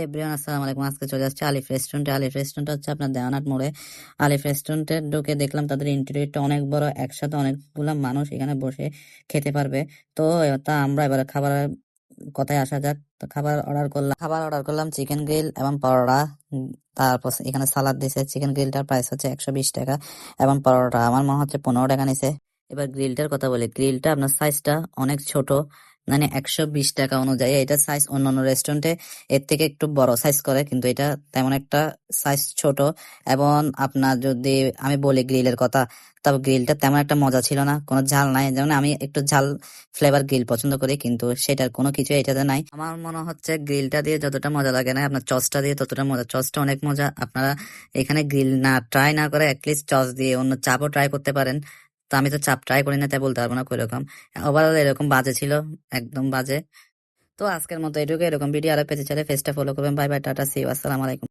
Everyone আসসালামু আলাইকুম। আজকে চলে আসছে আলিফ রেস্টুরেন্টে। আলিফ রেস্টুরেন্ট হচ্ছে আপনার দেওয়ানাট মোড়ে। আলিফ রেস্টুরেন্টে ঢুকে দেখলাম তাদের ইন্টেরিয়রটা অনেক বড়, একসাথে অনেকগুলা মানুষ এখানে বসে খেতে পারবে। তো আমরা এবারে খাবারের কথায় আসা যাক। তো খাবার অর্ডার করলাম চিকেন গ্রিল এবং পরোটা। তারপর এখানে সালাদ দিছে। চিকেন গ্রিলটার প্রাইস হচ্ছে 120 টাকা এবং পরোটা আমার মনে হচ্ছে 15 টাকা নিছে। এবার গ্রিলটার কথা বলি, গ্রিলটা আপনার সাইজটা অনেক ছোট, মানে 120 টাকা অনুযায়ী এটা সাইজ। অন্যান্য রেস্টুরেন্টে এর থেকে একটু বড় সাইজ করে, কিন্তু এটা তেমন একটা সাইজ ছোট। এবং আপনার যদি আমি বলি গ্রিলের কথা, তবে গ্রিলটা তেমন একটা মজা ছিল না, কোনো ঝাল নাই। যেমন আমি একটু ঝাল ফ্লেভার গ্রিল পছন্দ করি, কিন্তু সেটার কোনো কিছু এটাতে নাই। আমার মনে হচ্ছে গ্রিলটা দিয়ে যতটা মজা লাগে না, আপনার চসটা দিয়ে ততটা মজা। চসটা অনেক মজা। আপনারা এখানে গ্রিল না ট্রাই না করে অ্যাটলিস্ট চস দিয়ে অন্য চাপও ট্রাই করতে পারেন। তো আমি তো চাপ ট্রাই করি না, তাই বলতে পারবো না কিরকম। ওভারঅল এরকম বাজে ছিল, একদম বাজে। তো আজকের মতো এটুকু। এরকম ভিডিও আরো পেতে চাইলে পেজটা ফলো করবেন। বাই বাই, টাটা, সি ইউ, আসসালামু আলাইকুম।